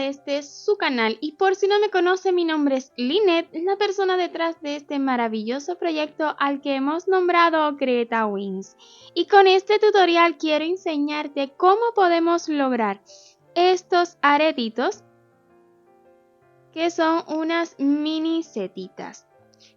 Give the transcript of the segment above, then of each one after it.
este su canal. Y por si no me conoce, mi nombre es Lynette, la persona detrás de este maravilloso proyecto al que hemos nombrado Greta Wings. Y con este tutorial quiero enseñarte cómo podemos lograr estos aretitos que son unas mini setitas.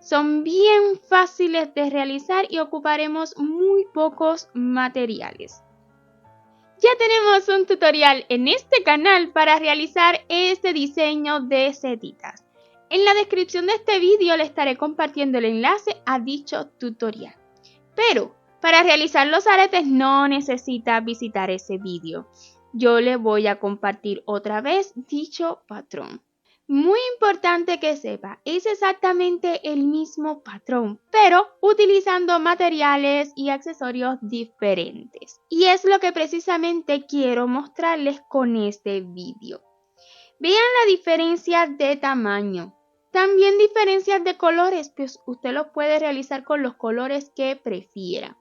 Son bien fáciles de realizar y ocuparemos muy pocos materiales. Ya tenemos un tutorial en este canal para realizar este diseño de setitas. En la descripción de este vídeo le estaré compartiendo el enlace a dicho tutorial. Pero para realizar los aretes no necesita visitar ese vídeo. Yo le voy a compartir otra vez dicho patrón. Muy importante que sepa, es exactamente el mismo patrón, pero utilizando materiales y accesorios diferentes. Y es lo que precisamente quiero mostrarles con este vídeo. Vean la diferencia de tamaño. También diferencias de colores, pues usted lo puede realizar con los colores que prefiera.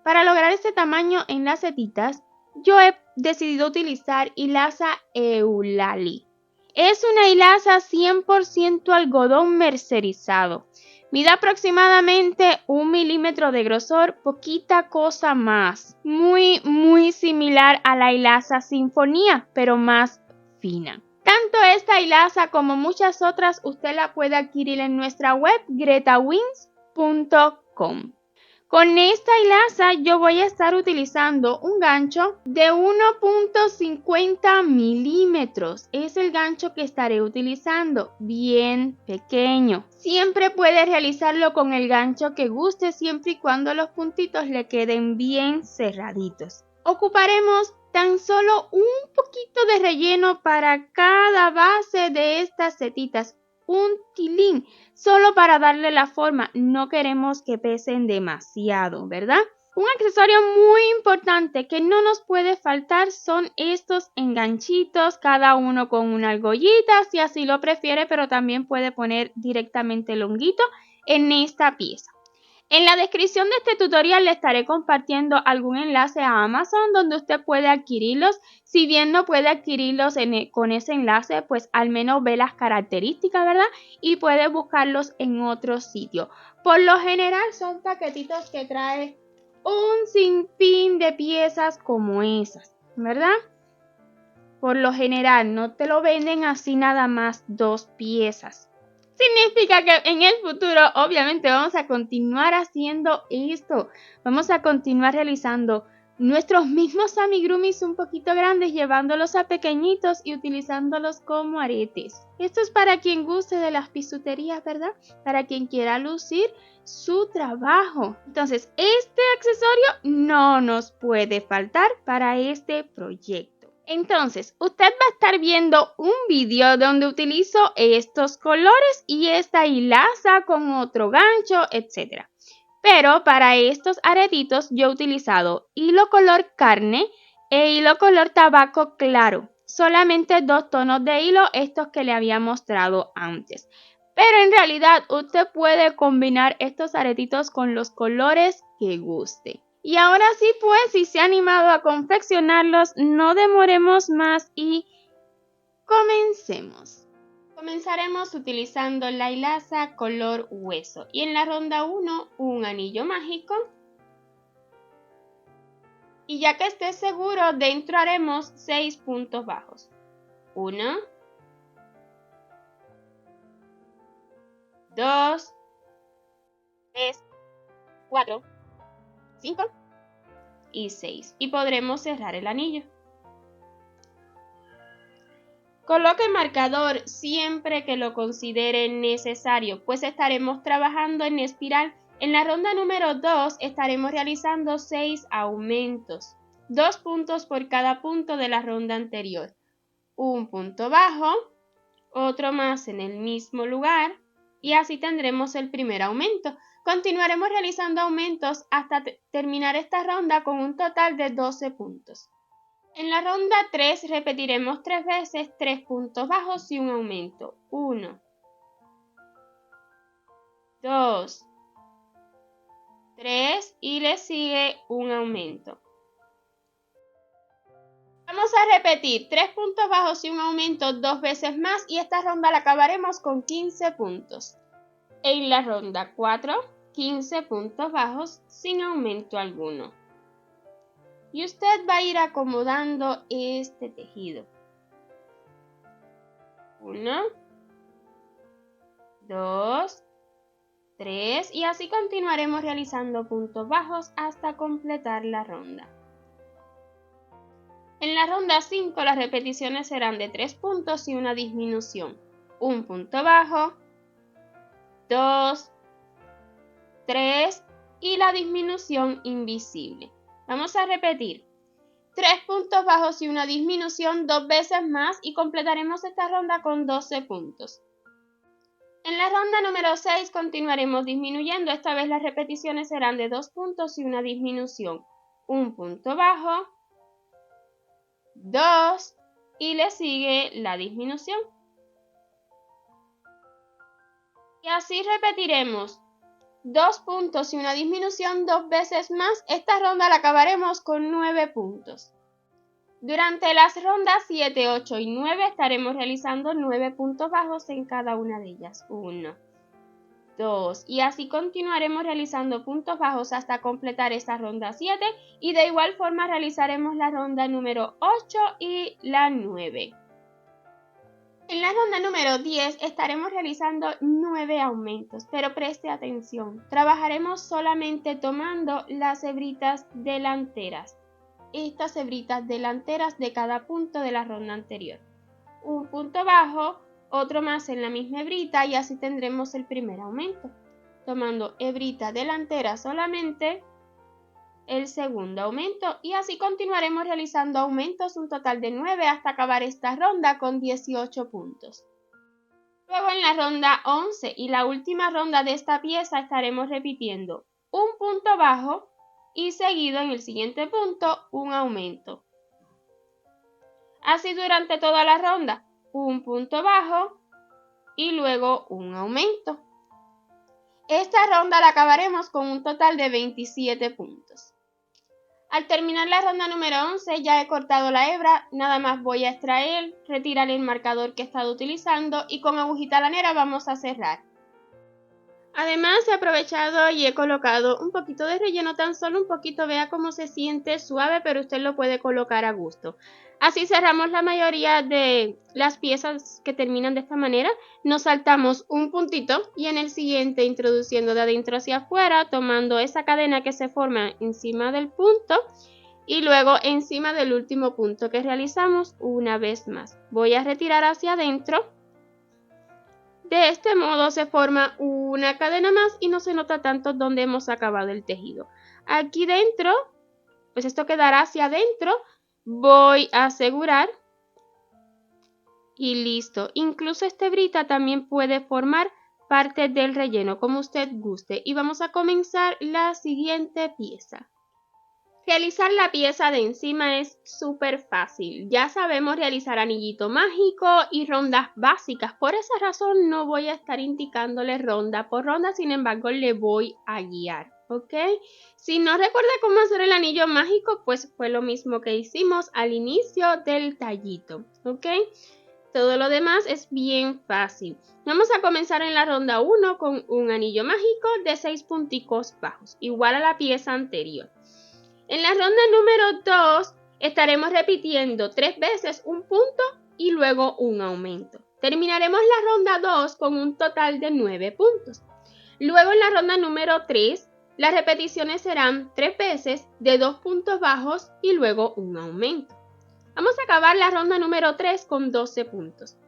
Para lograr este tamaño en las setitas, yo he decidido utilizar hilaza Eulalie. Es una hilaza 100% algodón mercerizado. Mide aproximadamente 1 milímetro de grosor, poquita cosa más. Muy similar a la hilaza Sinfonía, pero más fina. Tanto esta hilaza como muchas otras usted la puede adquirir en nuestra web gretawings.com. Con esta hilaza yo voy a estar utilizando un gancho de 1.50 milímetros. Es el gancho que estaré utilizando, bien pequeño. Siempre puede realizarlo con el gancho que guste siempre y cuando los puntitos le queden bien cerraditos. Ocuparemos tan solo un poquito de relleno para cada base de estas setitas. Un tilín, solo para darle la forma, no queremos que pesen demasiado, ¿verdad? Un accesorio muy importante que no nos puede faltar son estos enganchitos, cada uno con una argollita, si así lo prefiere, pero también puede poner directamente el honguito en esta pieza. En la descripción de este tutorial le estaré compartiendo algún enlace a Amazon donde usted puede adquirirlos. Si bien no puede adquirirlos con ese enlace, pues al menos ve las características, ¿verdad? Y puede buscarlos en otro sitio. Por lo general son paquetitos que traen un sinfín de piezas como esas, ¿verdad? Por lo general no te lo venden así nada más 2 piezas. Significa que en el futuro obviamente vamos a continuar haciendo esto. Vamos a continuar realizando nuestros mismos amigurumis un poquito grandes, llevándolos a pequeñitos y utilizándolos como aretes. Esto es para quien guste de las bisuterías, ¿verdad? Para quien quiera lucir su trabajo. Entonces, este accesorio no nos puede faltar para este proyecto. Entonces, usted va a estar viendo un vídeo donde utilizo estos colores y esta hilaza con otro gancho, etc. Pero para estos aretitos yo he utilizado hilo color carne e hilo color tabaco claro. Solamente 2 tonos de hilo, estos que le había mostrado antes. Pero en realidad usted puede combinar estos aretitos con los colores que guste. Y ahora sí, pues, si se ha animado a confeccionarlos, no demoremos más y comencemos. Comenzaremos utilizando la hilaza color hueso y en la ronda 1 un anillo mágico. Y ya que esté seguro, dentro haremos 6 puntos bajos. 1, 2, 3, 4, 5 y 6. Y podremos cerrar el anillo. Coloque marcador siempre que lo considere necesario, pues estaremos trabajando en espiral. En la ronda número 2 estaremos realizando 6 aumentos, 2 puntos por cada punto de la ronda anterior. Un punto bajo, otro más en el mismo lugar y así tendremos el primer aumento. Continuaremos realizando aumentos hasta terminar esta ronda con un total de 12 puntos. En la ronda 3 repetiremos 3 veces 3 puntos bajos y un aumento. 1, 2, 3 y le sigue un aumento. Vamos a repetir 3 puntos bajos y un aumento 2 veces más y esta ronda la acabaremos con 15 puntos. En la ronda 4, 15 puntos bajos sin aumento alguno. Y usted va a ir acomodando este tejido. 1, 2, 3 y así continuaremos realizando puntos bajos hasta completar la ronda. En la ronda 5 las repeticiones serán de 3 puntos y una disminución. Un punto bajo, 2, 3 y la disminución invisible. Vamos a repetir. 3 puntos bajos y una disminución 2 veces más y completaremos esta ronda con 12 puntos. En la ronda número 6 continuaremos disminuyendo. Esta vez las repeticiones serán de 2 puntos y una disminución. Un punto bajo, 2 y le sigue la disminución. Y así repetiremos 2 puntos y una disminución 2 veces más. Esta ronda la acabaremos con 9 puntos. Durante las rondas 7, 8 y 9 estaremos realizando 9 puntos bajos en cada una de ellas. 1, 2 y así continuaremos realizando puntos bajos hasta completar esta ronda 7 y de igual forma realizaremos la ronda número 8 y la 9. En la ronda número 10 estaremos realizando 9 aumentos, pero preste atención, trabajaremos solamente tomando las hebritas delanteras. Estas hebritas delanteras de cada punto de la ronda anterior. Un punto bajo, otro más en la misma hebrita y así tendremos el primer aumento. Tomando hebrita delantera solamente, el segundo aumento y así continuaremos realizando aumentos un total de 9 hasta acabar esta ronda con 18 puntos. Luego en la ronda 11 y la última ronda de esta pieza estaremos repitiendo un punto bajo y seguido en el siguiente punto un aumento. Así durante toda la ronda, un punto bajo y luego un aumento. Esta ronda la acabaremos con un total de 27 puntos. Al terminar la ronda número 11 ya he cortado la hebra, nada más voy a extraer, retirar el marcador que he estado utilizando y con agujita lanera vamos a cerrar. Además he aprovechado y he colocado un poquito de relleno, tan solo un poquito, vea cómo se siente suave, pero usted lo puede colocar a gusto. Así cerramos la mayoría de las piezas que terminan de esta manera. Nos saltamos un puntito y en el siguiente introduciendo de adentro hacia afuera, tomando esa cadena que se forma encima del punto y luego encima del último punto que realizamos una vez más. Voy a retirar hacia adentro. De este modo se forma una cadena más y no se nota tanto donde hemos acabado el tejido. Aquí dentro, pues esto quedará hacia adentro. Voy a asegurar y listo. Incluso esta hebrita también puede formar parte del relleno como usted guste. Y vamos a comenzar la siguiente pieza. Realizar la pieza de encima es súper fácil. Ya sabemos realizar anillito mágico y rondas básicas. Por esa razón no voy a estar indicándole ronda por ronda, sin embargo le voy a guiar, ¿ok? Si no recuerda cómo hacer el anillo mágico, pues fue lo mismo que hicimos al inicio del tallito, ¿ok? Todo lo demás es bien fácil. Vamos a comenzar en la ronda 1 con un anillo mágico de 6 punticos bajos, igual a la pieza anterior. En la ronda número 2 estaremos repitiendo 3 veces un punto y luego un aumento. Terminaremos la ronda 2 con un total de 9 puntos. Luego en la ronda número 3 las repeticiones serán 3 veces de 2 puntos bajos y luego un aumento. Vamos a acabar la ronda número 3 con 12 puntos.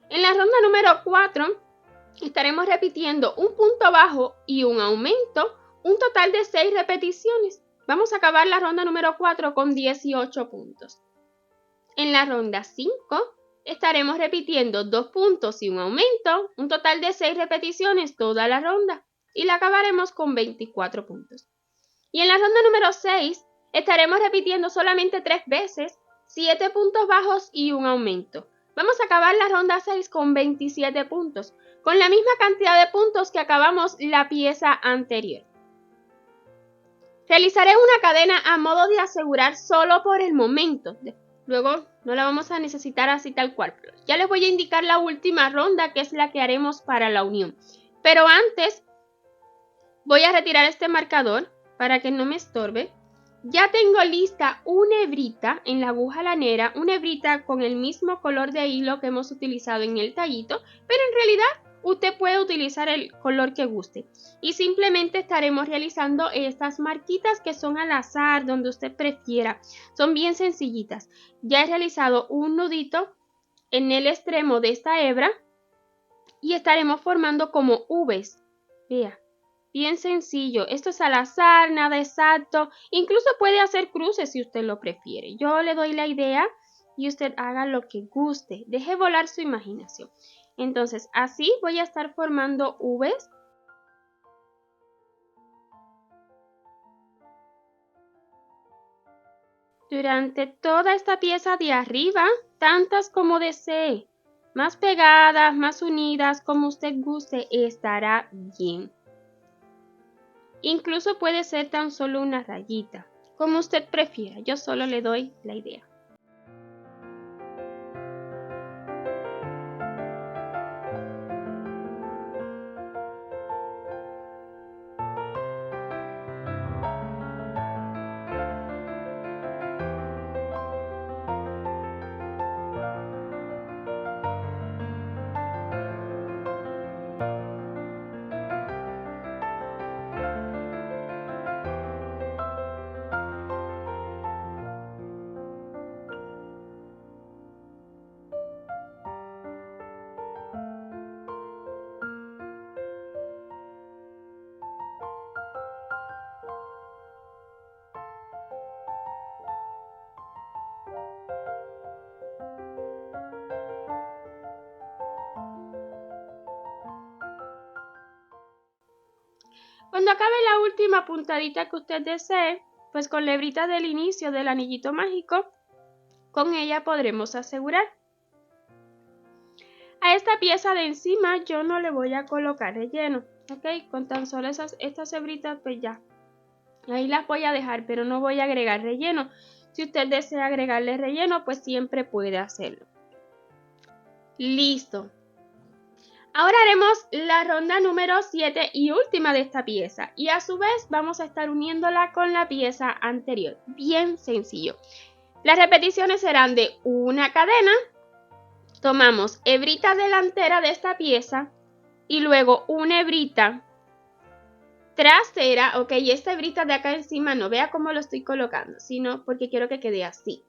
En la ronda número 4 estaremos repitiendo un punto bajo y un aumento, un total de 6 repeticiones. Vamos a acabar la ronda número 4 con 18 puntos. En la ronda 5 estaremos repitiendo 2 puntos y un aumento, un total de 6 repeticiones toda la ronda y la acabaremos con 24 puntos. Y en la ronda número 6 estaremos repitiendo solamente 3 veces, 7 puntos bajos y un aumento. Vamos a acabar la ronda 6 con 27 puntos, con la misma cantidad de puntos que acabamos la pieza anterior. Realizaré una cadena a modo de asegurar solo por el momento. Luego no la vamos a necesitar así tal cual. Ya les voy a indicar la última ronda, que es la que haremos para la unión. Pero antes voy a retirar este marcador para que no me estorbe. Ya tengo lista una hebrita en la aguja lanera, una hebrita con el mismo color de hilo que hemos utilizado en el tallito, pero en realidad usted puede utilizar el color que guste. Y simplemente estaremos realizando estas marquitas que son al azar, donde usted prefiera. Son bien sencillitas. Ya he realizado un nudito en el extremo de esta hebra y estaremos formando como V's. Vea. Bien sencillo, esto es al azar, nada exacto, incluso puede hacer cruces si usted lo prefiere. Yo le doy la idea y usted haga lo que guste, deje volar su imaginación. Entonces, así voy a estar formando V's. Durante toda esta pieza de arriba, tantas como desee, más pegadas, más unidas, como usted guste, estará bien. Incluso puede ser tan solo una rayita, como usted prefiera, yo solo le doy la idea. Cuando acabe la última puntadita que usted desee, pues con la hebrita del inicio del anillito mágico, con ella podremos asegurar. A esta pieza de encima yo no le voy a colocar relleno, ¿ok? Con tan solo estas hebritas pues ya, ahí las voy a dejar, pero no voy a agregar relleno. Si usted desea agregarle relleno, pues siempre puede hacerlo. Listo. Ahora haremos la ronda número 7 y última de esta pieza y a su vez vamos a estar uniéndola con la pieza anterior. Bien sencillo. Las repeticiones serán de una cadena, tomamos hebrita delantera de esta pieza y luego una hebrita trasera, ok, y esta hebrita de acá encima no vea cómo lo estoy colocando, sino porque quiero que quede así.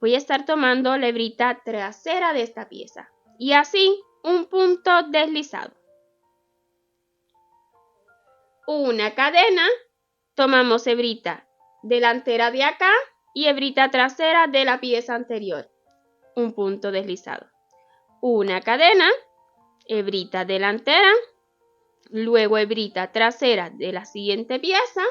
Voy a estar tomando la hebrita trasera de esta pieza y así un punto deslizado. Una cadena, tomamos hebrita delantera de acá y hebrita trasera de la pieza anterior. Un punto deslizado. Una cadena, hebrita delantera, luego hebrita trasera de la siguiente pieza,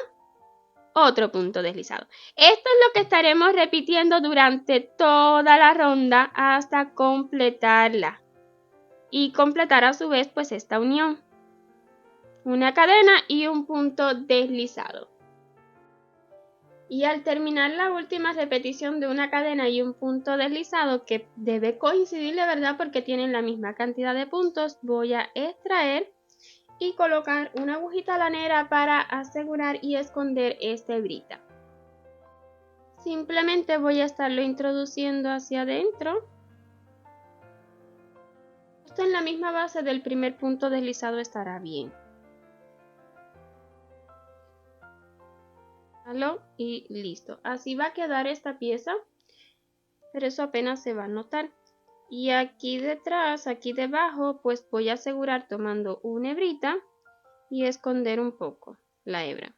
otro punto deslizado. Esto es lo que estaremos repitiendo durante toda la ronda hasta completarla. Y completar a su vez pues esta unión. Una cadena y un punto deslizado. Y al terminar la última repetición de una cadena y un punto deslizado, que debe coincidir de verdad porque tienen la misma cantidad de puntos, voy a extraer y colocar una agujita lanera para asegurar y esconder esta hebrita. Simplemente voy a estarlo introduciendo hacia adentro. Justo en la misma base del primer punto deslizado estará bien. Y listo. Así va a quedar esta pieza, pero eso apenas se va a notar. Y aquí detrás, aquí debajo, pues voy a asegurar tomando una hebrita y esconder un poco la hebra.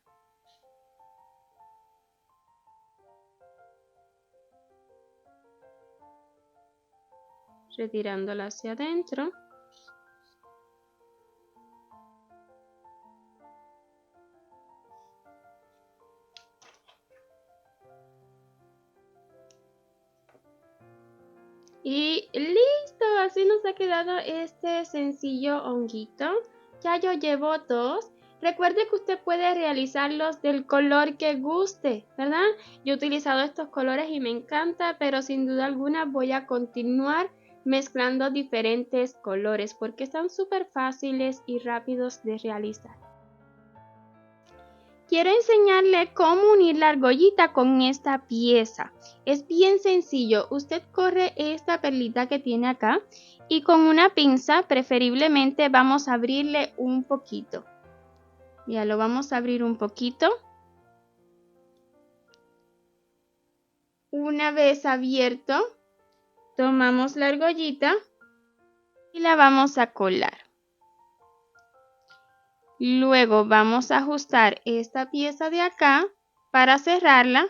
Retirándola hacia adentro. Y listo, así nos ha quedado este sencillo honguito. Ya yo llevo dos. Recuerde que usted puede realizarlos del color que guste, ¿verdad? Yo he utilizado estos colores y me encanta, pero sin duda alguna voy a continuar mezclando diferentes colores porque están súper fáciles y rápidos de realizar. Quiero enseñarle cómo unir la argollita con esta pieza. Es bien sencillo. Usted corre esta perlita que tiene acá y con una pinza preferiblemente vamos a abrirle un poquito. Ya lo vamos a abrir un poquito. Una vez abierto, tomamos la argollita y la vamos a colar. Luego vamos a ajustar esta pieza de acá para cerrarla.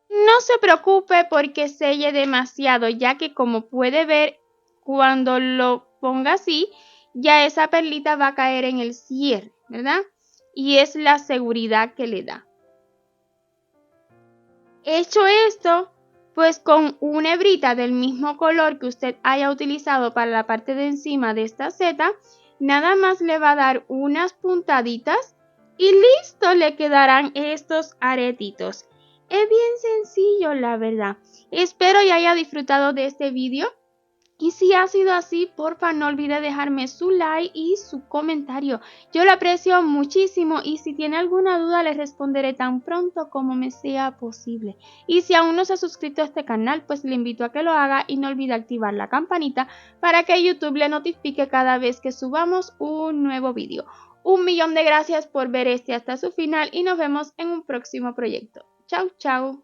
No se preocupe porque selle demasiado, ya que como puede ver, cuando lo ponga así, ya esa perlita va a caer en el cierre, ¿verdad? Y es la seguridad que le da. Hecho esto, pues con una hebrita del mismo color que usted haya utilizado para la parte de encima de esta seta, nada más le va a dar unas puntaditas y listo, le quedarán estos aretitos. Es bien sencillo, la verdad. Espero y haya disfrutado de este vídeo. Y si ha sido así, porfa no olvide dejarme su like y su comentario. Yo lo aprecio muchísimo y si tiene alguna duda les responderé tan pronto como me sea posible. Y si aún no se ha suscrito a este canal, pues le invito a que lo haga y no olvide activar la campanita para que YouTube le notifique cada vez que subamos un nuevo vídeo. Un millón de gracias por ver este hasta su final y nos vemos en un próximo proyecto. Chau, chau.